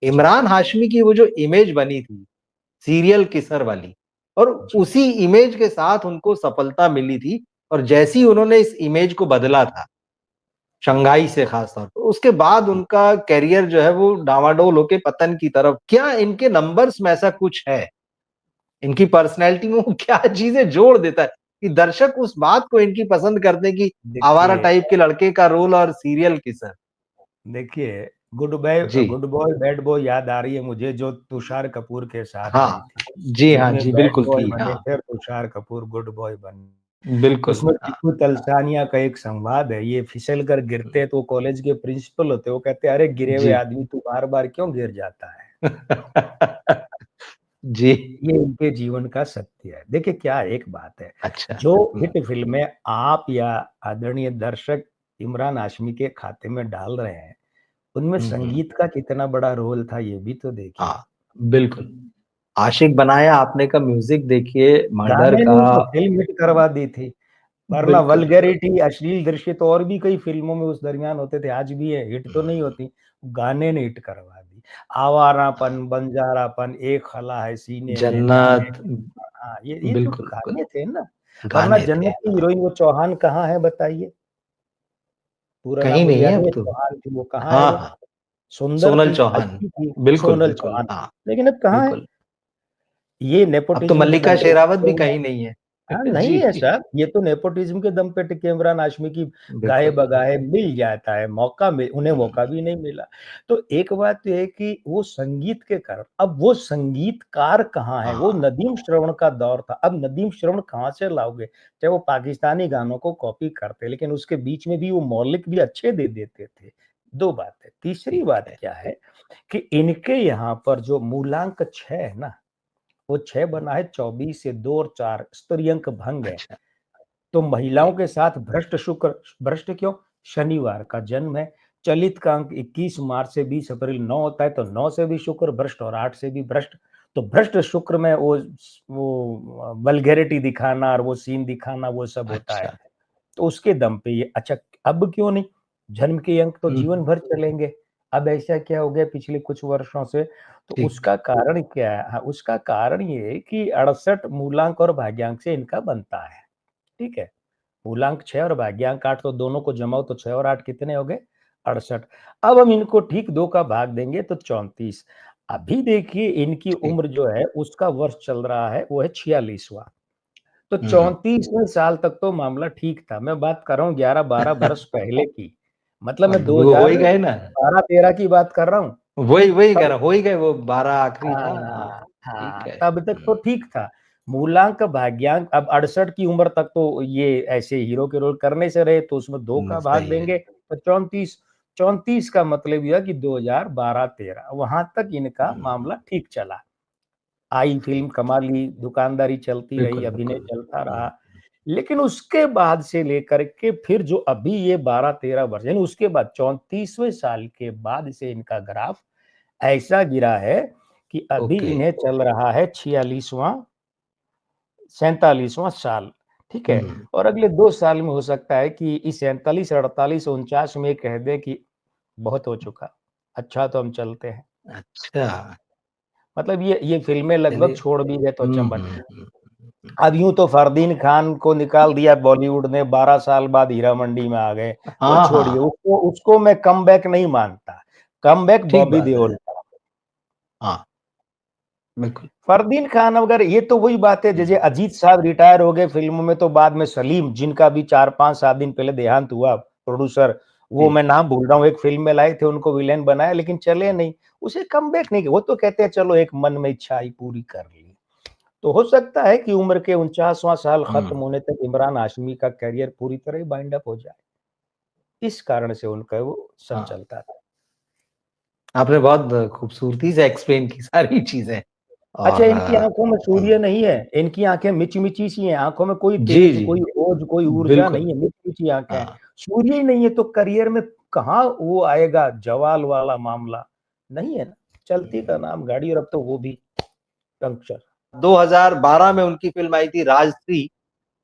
इमरान हाशमी की वो जो इमेज बनी थी सीरियल किसर वाली, और उसी इमेज के साथ उनको सफलता मिली थी। और जैसी उन्होंने इस इमेज को बदला था शंघाई से खास तौर पर, उसके बाद उनका कैरियर जो है वो डावाडोल होके पतन की तरफ। क्या इनके नंबर्स में ऐसा कुछ है, इनकी पर्सनैलिटी में वो क्या चीजें जोड़ देता है कि दर्शक उस बात को इनकी पसंद करते हैं कि आवारा देखिए टाइप के लड़के का रोल और सीरियल किसर। देखिए जी गुड बॉय बैड बॉय याद आ रही है मुझे, जो तुषार कपूर के साथ आई हाँ, थी। जी हाँ, जिसमें जी बैड बिल्कुल बॉय थी, बने, हाँ फिर तुषार कपूर गुड बॉय बने। बिल्कुल, उसमें हाँ। टीकू तलसानिया का एक संवाद है, ये फिसल कर गिरते हैं तो कॉलेज के प्रिंसिपल होते हैं, वो कहते हैं अरे गिरे हुए जी आदमी तू बार बार क्यों गिर जाता है। जी ये इनके जीवन का सत्य है। देखिए क्या एक बात है, अच्छा, जो हिट फिल्में आप या आदरणीय दर्शक इमरान हाशमी के खाते में डाल रहे हैं, उनमें संगीत का कितना बड़ा रोल था ये भी तो देखिए। हाँ बिल्कुल। आशिक बनाया आपने का म्यूजिक देखिए, मर्डर गाने का। ने तो फिल्म हिट करवा दी थी, वरना बिल्कुल वल्गैरिटी अश्लील दृश्य तो और भी कई फिल्मों में उस दरमियान होते थे, आज भी है, हिट तो नहीं होती। गाने ने हिट करवा दी। आवारापन, बंजारापन, एक खला है सीने में, जाने। जन्नत। हाँ, ये जो बिल्कुल बिल्कुल, गाने थे ना, वरना गाने थे, जन्नत की हाँ। हीरोइन वो चौहान कहाँ है बताइए? पूरा नाम कहीं मुझे नहीं है याद अब नहीं है, तो। चौहान थी वो, कहाँ है हाँ वो? हाँ, सुंदर सोनल थी, चौहान। अच्छी थी, बिल्कुल सोनल बिल्कुल, चौहान। हाँ लेकिन अब कहाँ है? बिल्कुल। ये अब तो नेपोटिज्म के मल्लिका दम शेरावत भी पे। कहीं नहीं है। हाँ, जी नहीं है साहब, ये तो नेपोटिज्म के दम पे टिके। इमरान हाशमी की गाहे बिल्कुल। बगाहे मिल जाता है मौका, उन्हें मौका भी नहीं मिला। तो एक बात तो है कि वो संगीत के कारण, अब वो संगीतकार कहाँ है? वो हाँ नदीम श्रवण का दौर था, अब नदीम श्रवण कहाँ से लाओगे? चाहे वो पाकिस्तानी गानों को कॉपी करते, लेकिन उसके बीच में भी वो मौलिक भी अच्छे दे देते थे। दो बात है। तीसरी ठीक बात है। क्या है कि इनके यहाँ पर जो मूलांक 6 है ना, वो 6 बना है 24 से 2 और 4 स्तुर्यंक भंग है। अच्छा तो महिलाओं ठीक। के साथ भ्रष्ट शुक्र, भ्रष्ट क्यों? शनिवार का जन्म है। चलित का अंक 21 मार्च से 20 अप्रैल 9 होता है, तो 9 से भी शुक्र भ्रष्ट और 8 से भी भ्रष्ट। तो भ्रष्ट शुक्र में वो वल्गैरिटी दिखाना और वो सीन दिखाना वो सब होता है। अच्छा। तो उसके दम पे ये अच्छा, अब क्यों नहीं? जन्म के अंक तो हम्म, जीवन भर चलेंगे। अब ऐसा क्या हो गया पिछले कुछ वर्षों से? तो ठीक। उसका कारण क्या है? हाँ, उसका कारण ये है कि 68 मूलांक और भाग्यांक से इनका बनता है। ठीक है? मूलांक 6 और भाग्यांक 8, तो दोनों को जमाओ तो 6 और 8 कितने हो गए? 68। अब हम इनको ठीक 2 का भाग देंगे तो 34। अभी देखिए इनकी ठीक। उम्र जो है उसका वर्ष चल रहा है वो है 46वां। तो हम्म, 34वें साल तक तो मामला ठीक था। मैं बात कर रहा हूँ 11-12 बरस पहले की। मतलब मैं अब वो हो ही गए ना। 2012-13 की बात कर रहा हूँ। वही वही कह तब रहा, हो ही गए, वो 12 आखिरी था, हाँ। हाँ, ठीक हाँ, है। तब तक तो ठीक था। मूलांक भाग्यांक अब 68 की उम्र तक तो ये ऐसे हीरो के रोल करने से रहे, तो उसमें 2 का भाग सही है। देंगे तो 34। 34 का मतलब यह कि 2012-13 वहां तक इनका हम्म, मामला ठीक चला। आई फिल्म कमाली, दुकानदारी चलती रही, बिल्कुल अभिनय बिल्कुल। चलता रहा। लेकिन उसके बाद से लेकर के फिर जो अभी ये 12-13 वर्ष, यानी उसके बाद 34वें साल के बाद से इनका ग्राफ ऐसा गिरा है कि अभी ओके। इन्हें चल रहा है 46वां 47वां साल। ठीक है? हम्म, और अगले 2 साल में हो सकता है कि इस 47, 48, 49 में कह दे कि बहुत हो चुका, अच्छा तो हम चलते हैं। अच्छा। मतलब ये फ़िल्में लगभग चलिए। छोड़ भी दे तो अच्छा बने। हम्म। अब यूँ तो फरदीन खान को निकाल दिया बॉलीवुड ने, 12 साल बाद हीरा मंडी में आ गए। वो हाँ छोड़िए, हाँ, उसको उसको मैं कमबैक नहीं मानता। कमबैक ठीक बॉबी बात है। देओल का। हाँ बिल्कुल। फरदीन खान, अगर ये तो वही बात है जैसे हम्म, अजीत साहब रिटायर हो गए फिल्मों में, तो बाद में सलीम, जिनका भी 4-5-7 दिन पहले देहांत हुआ, प्रोड्यूसर, वो ठीक। मैं नाम भूल रहा हूँ, एक फिल्म में लाए थे उनको विलेन बनाया लेकिन चले नहीं। उसे कमबैक नहीं किया। वो तो कहते हैं चलो एक मन में इच्छा आई पूरी कर ली। तो हो सकता है कि उम्र के 49वां साल खत्म हम्म, होने तक इमरान हाशमी का करियर पूरी तरह ही बाइंड अप हो जाए। इस कारण से उनका वो सब हाँ, चलता था। आपने बहुत खूबसूरती से एक्सप्लेन की सारी चीजें। अच्छा, और इनकी आँखों में सूर्य नहीं है, इनकी आँखें मिची-मिची सी हैं, आँखों में कोई जी तेज, जी, कोई ओज, कोई ऊर्जा बिल्कुल। नहीं है, मिची-मिची आँखें हैं। हाँ सूर्य ही नहीं है तो करियर में कहाँ वो आएगा जवाल वाला मामला? नहीं है ना, चलती का नाम गाड़ी, और अब तो वो भी पंक्चर। 2012 में उनकी फिल्म आई थी राजश्री,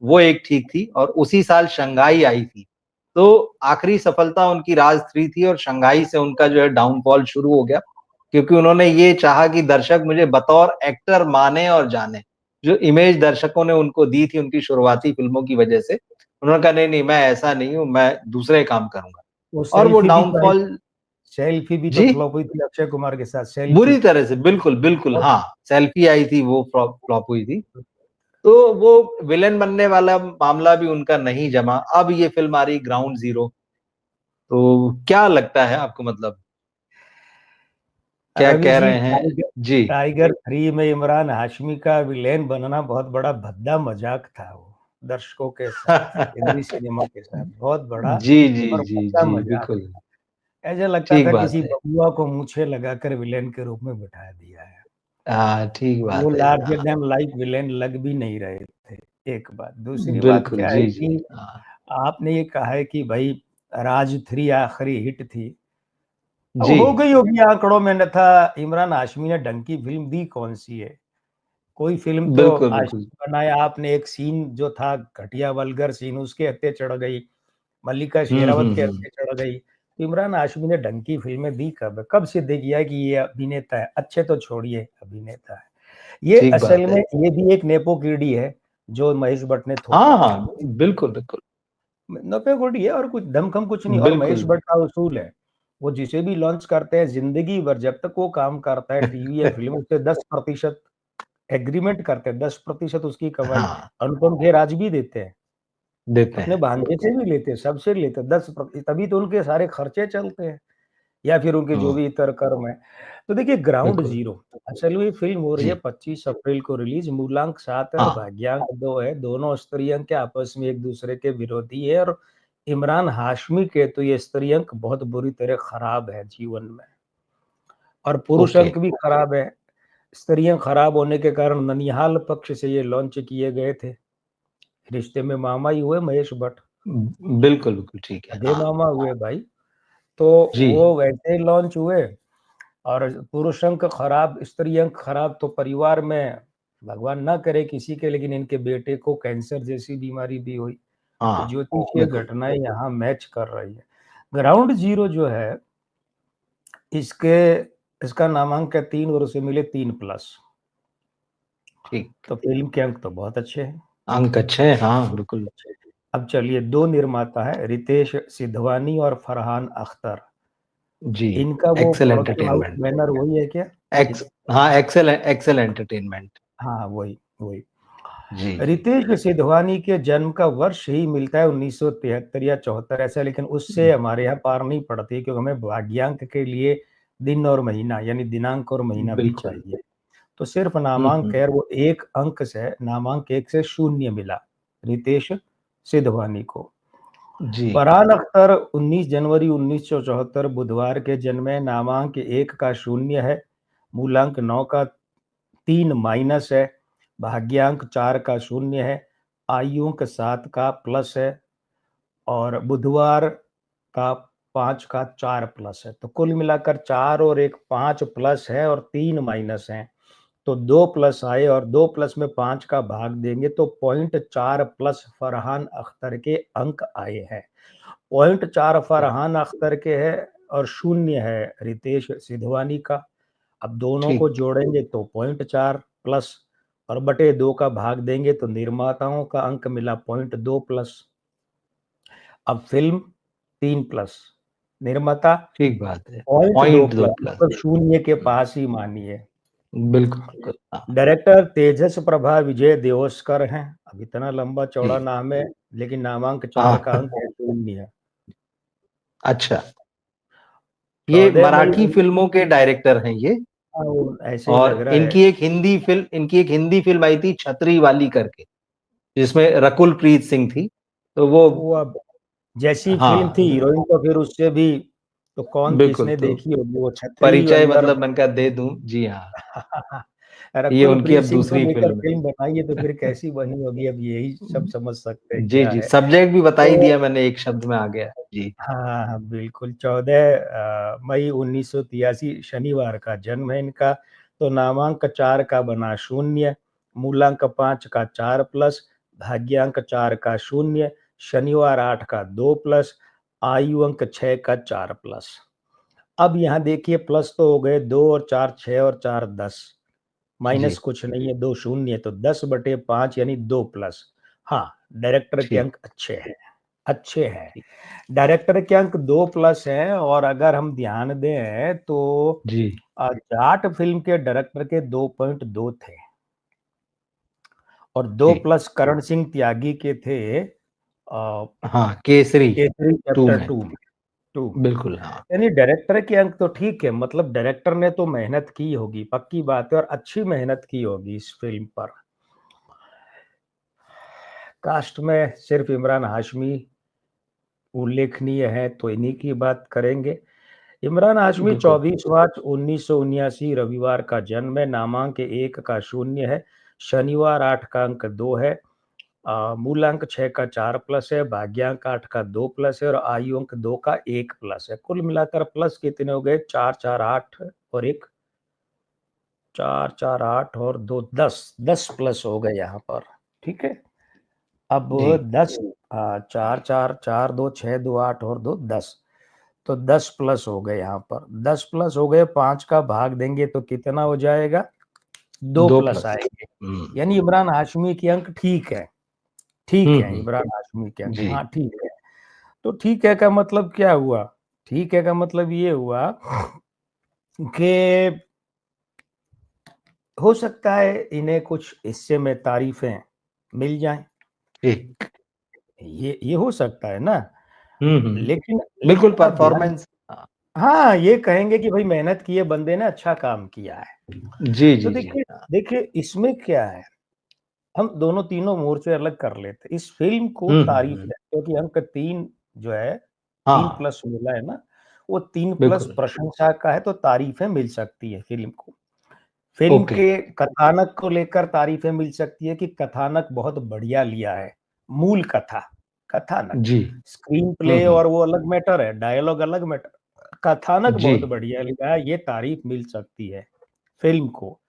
वो एक ठीक थी, और उसी साल शंघाई आई थी। तो आखिरी सफलता उनकी राज 3 थी, और शंघाई से उनका जो है डाउनफॉल शुरू हो गया। क्योंकि उन्होंने ये चाहा कि दर्शक मुझे बतौर एक्टर माने और जाने। जो इमेज दर्शकों ने उनको दी थी उनकी शुरुआती फ़िल्मों की वजह से, उन्होंने कहा नहीं, नहीं मैं ऐसा नहीं हूँ, मैं दूसरे काम करूँगा। वो और वो सेल्फी भी तो आई, डाउनफॉल सेल्फी भी तो जी, फ्लॉप हुई थी अक्षय कुमार के साथ, सेल्फी। बुरी तरह से बिल्कुल, बिल्कुल और हाँ, सेल्फी आई थी वो फ्लॉप हुई थी। तो वो विलेन बनने वाला मामला भी उनका नहीं जमा। अब ये फ़िल्म आ रही ग्राउंड ज़ीरो, तो क्या लगता है आपको मतलब? क्या रवि कह जी, रहे हैं? टाइगर, जी। टाइगर 3 में इमरान हाशमी का विलेन बनना बहुत बड़ा भद्दा मजाक था वो, दर्शकों के साथ, हिंदी सिनेमा के साथ बहुत बड़ा जी, जी, और जी, भद्दा जी, मजाक बिल्कुल, था। ऐसा लगता ठीक था बात किसी है। बबुआ को मूंछें लगाकर विलेन के रूप में बिठा दिया है। हाँ, ठीक वो बात है। लार्जर हाँ, देन लाइफ विलेन लग भी नहीं रहे थे, एक बात। दूसरी बात बिल्कुल, क्या है जी, जी। कि हाँ, आपने ये कहा है कि भाई राज 3 आखिरी हिट थी। अब जी, हो गई होगी आंकड़ों में, अन्यथा इमरान हाशमी ने ढंग की फिल्म दी कौन सी है? कोई फिल्म तो बिल्कुल, आज बिल्कुल। तक बनाया आपने, एक सीन जो था घटिया वल्गर सीन, उसके हत्थे चढ़ गई, मल्लिका हुँ, शेरावत हुँ, के हुँ। हत्थे चढ़ गई। तो इमरान हाशमी ने ढंग की फिल्में दी कब? कब सिद्ध किया कि ये अभिनेता है? अच्छे तो छोड़िए, अभिनेता है। ये ठीक असल बात में है। ये भी एक नेपो कीड़ी है, जो महेश भट्ट ने थोपा हाँ, था। हाँ, बिल्कुल, बिल्कुल। नपे कोड़ी है और कुछ दमखम कुछ नहीं। और महेश बिल्कुल। भट्ट का उसूल है, वो जिसे भी लॉन्च करते हैं जिंदगी भर जब तक वो काम करता है टीवी या फिल्म, उससे 10% एग्रीमेंट करते हैं, 10% उसकी कमाई। हाँ, अनुपम खेर आज भी देते हैं, देते अपने हैं। भांजे से भी लेते हैं, सबसे लेते हैं 10%, तभी तो उनके सारे खर्चे चलते हैं, या फिर उनके जो हुँ, भी इतर कर्म है। तो देखिए ग्राउंड बिल्कुल। जीरो असल में फिल्म हो रही है जी, 25 अप्रैल को रिलीज। मूलांक 7 है और हाँ, भाग्यांक 2 है। दोनों स्त्री अंक के आपस में एक दूसरे के विरोधी है, और इमरान हाशमी के तो ये स्त्री अंक बहुत बुरी तरह खराब है जीवन में, और पुरुष ओके। अंक भी खराब है। स्त्री अंक खराब होने के कारण ननिहाल पक्ष से ये लॉन्च किए गए थे। रिश्ते में मामा ही हुए महेश भट्ट, बिल्कुल, बिल्कुल ठीक है। सगे हाँ, मामा हुए भाई। तो जी, वो वैसे ही लॉन्च हुए, और पुरुष अंक खराब, स्त्री अंक खराब, तो परिवार में भगवान ना करे किसी के, लेकिन इनके बेटे को कैंसर जैसी बीमारी भी हुई। तो हाँ, ज्योतिषीय बिल्कुल। घटनाएं यहाँ मैच कर रही है। ग्राउंड जीरो जो है, इसके इसका नामांक है 3 और उसे मिले 3+। ठीक। तो फिल्म के अंक तो बहुत अच्छे हैं। अंक अच्छे हैं, हाँ, बिल्कुल। अब चलिए, दो निर्माता है, रितेश सिधवानी और फरहान अख्तर। जी, इनका वो Excel production house entertainment. Banner वही है क्या? एक्स हाँ, एक्सेल एंटरटेनमेंट। हाँ, वही वही। जी, जी। रितेश सिधवानी के जन्म का वर्ष ही मिलता है 1973 या 74 ऐसा, लेकिन उससे हमारे यहाँ पार नहीं पड़ती, क्योंकि हमें भाग्यांक के लिए दिन और महीना, यानी दिनांक और महीना भी बिल्कुल। चाहिए। तो सिर्फ हुँ, नामांक हुँ। है, और वो एक अंक से, नामांक 1 से 0 मिला रितेश सिधवानी को। जी, फरहान अख्तर 19 जनवरी 1974 बुधवार के जन्म है। नामांक 1 का 0 है, मूलांक 9 का 3 माइनस है, भाग्यांक 4 का 0 है, आयु अंक 7 का प्लस है, और बुधवार का 5 का 4 प्लस है। तो कुल मिलाकर 4 और 1 5 प्लस है, और 3 माइनस है। तो 2 प्लस आए, और 2 प्लस में 5 का भाग देंगे तो 0.4 प्लस फरहान अख्तर के अंक आए हैं। 0.4 फरहान अख्तर के है, और 0 है रितेश सिधवानी का। अब दोनों को ठीक, जोड़ेंगे तो 0.4 प्लस, और बटे 2 का भाग देंगे तो निर्माताओं का अंक मिला 0.2 प्लस। अब फिल्म 3+, निर्माता ठीक बात है। 0.2 पॉइंट 2 प्लस, प्लस। मतलब 0 के हुँ, पास ही मानिए। बिल्कुल, बिल्कुल। हाँ, डायरेक्टर तेजस प्रभा विजय देओस्कर हैं। अब इतना लंबा चौड़ा जी। नाम है, लेकिन नामांक 4 हाँ, का अंक है, 0। अच्छा। ये 14 मई मराठी फ़िल्मों के डायरेक्टर हैं ये। वो ऐसे ही लग और रहा है। इनकी एक हिंदी फ़िल्म आई थी छतरी वाली करके, जिसमें रकुल प्रीत सिंह थी। तो वो वो अब जैसी फ़िल्म थी, हाँ, हीरोइन तो फिर उससे भी, तो कौन बिल्कुल। किसने तो देखी होगी वो छतरी परिचय अंदर। मतलब मैंने कहा दे दूँ। जी हाँ, ये रकुल उनकी प्रीत अब सिंह को दूसरी लेकर फ़िल्म है। फ़िल्म बनाई है, तो फिर कैसी बनी होगी, अब यही सब समझ सकते हैं जी, क्या जी, है। सब्जेक्ट भी बता ही तो दिया मैंने, एक शब्द में आ गया। जी, हाँ, हाँ, बिल्कुल। 14 मई 1983 शनिवार का जन्म है इनका। तो नामांक 4 का बना 0, मूलांक 5 का 4 प्लस, भाग्यांक 4 का 0, शनिवार 8 का 2 प्लस, आयु अंक 6 का 4 प्लस। अब यहाँ देखिए प्लस तो हो गए 2 और 4 6 और 4 10, माइनस जी, कुछ नहीं है, 2 शून्य है, तो 10/5 यानी 2 प्लस। हाँ, डायरेक्टर के ठीक, अंक अच्छे हैं, अच्छे हैं। ठीक। डायरेक्टर के अंक 2 प्लस हैं, और अगर हम ध्यान दें तो जी, जाट फिल्म के डायरेक्टर के 2.2 थे, और 2 ठीक। प्लस करण सिंह त्यागी के थे हाँ, केसरी केसरी 2 चैप्टर में। 2। बिल्कुल, हाँ। यानी डायरेक्टर के अंक तो ठीक है, मतलब डायरेक्टर ने तो मेहनत की होगी, पक्की बात है, और अच्छी मेहनत की होगी इस फिल्म पर। कास्ट में सिर्फ इमरान हाशमी उल्लेखनीय है, तो इन्हीं की बात करेंगे। इमरान हाशमी बिल्कुल। 24 मार्च 1979 रविवार का जन्म है, नामांक 1 का 0 है, शनिवार 8 का अंक 2 है, मूलांक 6 का 4 प्लस है, भाग्यांक 8 का 2 प्लस है, और आयु अंक 2 का 1 प्लस है। कुल मिलाकर प्लस कितने हो गए? 4 4 8 और 1 4 4 8 और 2 10 प्लस हो गए यहाँ पर। ठीक है, अब जी, 10 4 4 4 2 6 2 8 और 2 10, तो 10 प्लस हो गए यहाँ पर। 10 प्लस हो गए, 5 का भाग देंगे तो कितना हो जाएगा? 2 2 प्लस प्लस। आएंगे। हुँ, यानी इमरान हाशमी के अंक ठीक है, ठीक हुँ, है, हुँ। इमरान हाशमी के अंक, जी, हाँ ठीक है। तो ठीक है का मतलब क्या हुआ? ठीक है का मतलब ये हुआ कि हो सकता है इन्हें कुछ हिस्से में तारीफें मिल जाएं, ठीक। ये हो सकता है ना। हुँ, हुँ। लेकिन बिल्कुल लेकिन अब ध्यान, परफ़ॉर्मेंस। हाँ। हाँ, ये कहेंगे कि भाई मेहनत की है बंदे ने, अच्छा काम किया है। जी, तो जी, जी। देखिए, हाँ। देखिए इसमें क्या है, हम दोनों तीनों मोर्चे अलग कर लेते हैं। इस फ़िल्म को हुँ, हुँ, तारीफ़ हुँ। है, क्योंकि अंक 3 जो है, 3 हाँ, प्लस मिला है ना, वो 3 प्लस बिल्कुल। प्रशंसा का है, तो तारीफ़ें मिल सकती है फ़िल्म को। Film okay. के कथानक को लेकर तारीफ़ें मिल सकती है कि कथानक बहुत बढ़िया लिया है। मूल कथा, कथानक, जी। स्क्रीन हुँ, प्ले हुँ। और वो अलग मैटर है, डायलॉग अलग मैटर, कथानक जी, बहुत बढ़िया लिखा है, ये तारीफ़ मिल सकती है फ़िल्म को।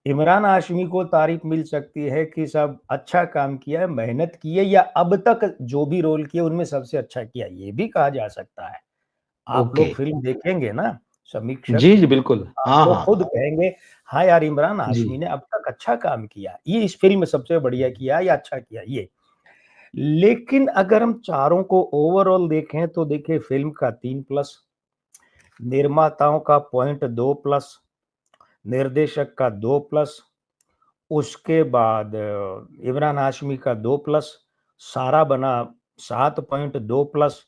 इमरान हाशमी को तारीफ़ मिल सकती है कि सब अच्छा काम किया है, मेहनत की है, या अब तक जो भी रोल किए उनमें सबसे अच्छा किया, ये भी कहा जा सकता है। आप ओके। लोग फ़िल्म देखेंगे ना, समीक्षक, जी, जी, बिल्कुल। आप हाँ, लोग हाँ, खुद हाँ। कहेंगे, हाँ यार, इमरान जी। हाशमी ने अब तक अच्छा काम किया, ये इस फ़िल्म में सबसे बढ़िया किया या अच्छा किया ये। लेकिन अगर हम चारों को ओवरऑल देखें तो देखिए फ़िल्म का 3 प्लस, निर्माताओं का पॉइंट 2 प्लस, निर्देशक का 2 प्लस, उसके बाद इमरान हाशमी का 2 प्लस, सारा बना 7.2 प्लस,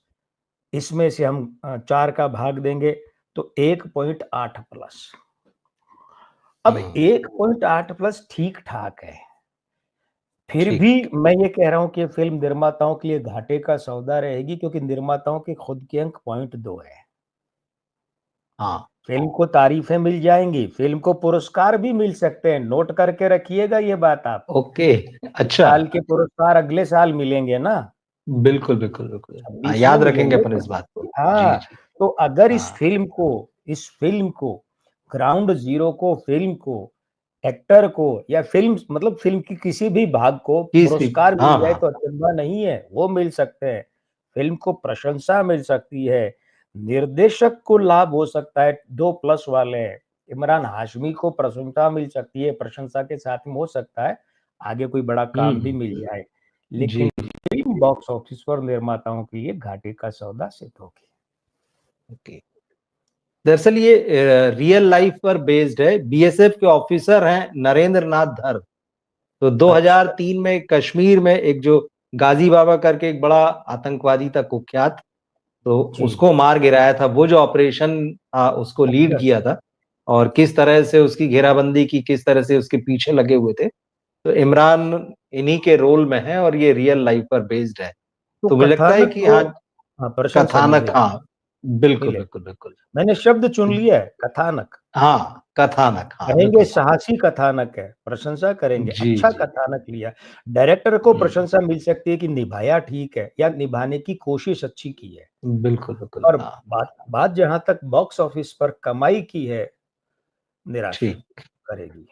इसमें से हम 4 का भाग देंगे तो 1.8 प्लस। अब हुँ, 1.8 प्लस ठीक-ठाक है। फिर भी ठीक। मैं ये कह रहा हूँ कि फ़िल्म निर्माताओं के लिए घाटे का सौदा रहेगी, क्योंकि निर्माताओं के खुद के अंक पॉइंट 2 है। हाँ, फ़िल्म को तारीफ़ें मिल जाएँगी, फ़िल्म को पुरस्कार भी मिल सकते हैं, नोट करके रखिएगा ये बात आप। ओके। इस अच्छा। साल के पुरस्कार अगले साल मिलेंगे ना, बिल्कुल, बिल्कुल, बिल्कुल। हाँ, 26 में याद रखेंगे मिलेंगे। अपन इस बात को। जी, हाँ, जी। तो अगर हाँ। इस फ़िल्म को ग्राउंड ज़ीरो को, फ़िल्म को, एक्टर को, या फ़िल्म मतलब फ़िल्म की किसी भी भाग को तीसरी। पुरस्कार मिल हाँ, जाए हाँ। तो अचंभा नहीं है, वो मिल सकते हैं। फ़िल्म को प्रशंसा मिल सकती है, निर्देशक को लाभ हो सकता है, 2 प्लस वाले हैं। इमरान हाशमी को प्रशंसा मिल सकती है, प्रशंसा के साथ में हो सकता है आगे कोई बड़ा हुँ, काम भी हुँ। मिल जाए। जी, लेकिन फ़िल्म बॉक्स ऑफिस पर निर्माताओं के लिए घाटे का सौदा सिद्ध होगी। ओके। दरअसल ये रियल लाइफ पर बेस्ड है। बीएसएफ के ऑफिसर हैं नरेंद्र नाथ धर। तो अच्छा, 2003 में कश्मीर में एक जो गाज़ी बाबा करके एक बड़ा आतंकवादी था कुख्यात, तो जी। उसको मार गिराया था। वो जो ऑपरेशन था उसको लीड अच्छा, किया अच्छा। था और किस तरह से उसकी घेराबंदी की, किस तरह से उसके पीछे लगे हुए थे। तो इमरान इन्हीं के रोल में है और ये रियल लाइफ पर बेस्ड है। तो तो मुझे लगता है कथानक कि को, हाँ, हाँ, प्रशंसा कथानक। मिलेगी, हाँ, बिल्कुल, मिले। बिल्कुल, बिल्कुल। मैंने शब्द चुन लिया है, कथानक। हाँ, कथानक। हाँ, कहेंगे बिल्कुल। साहसी कथानक है, प्रशंसा करेंगे, जी, अच्छा जी। कथानक लिया। डायरेक्टर को हुँ, प्रशंसा मिल सकती है कि निभाया ठीक है, या निभाने की कोशिश अच्छी की है। बिल्कुल, बिल्कुल। और हाँ, बात बात जहाँ तक बॉक्स ऑफिस पर कमाई की है, निराश ठीक। करेगी।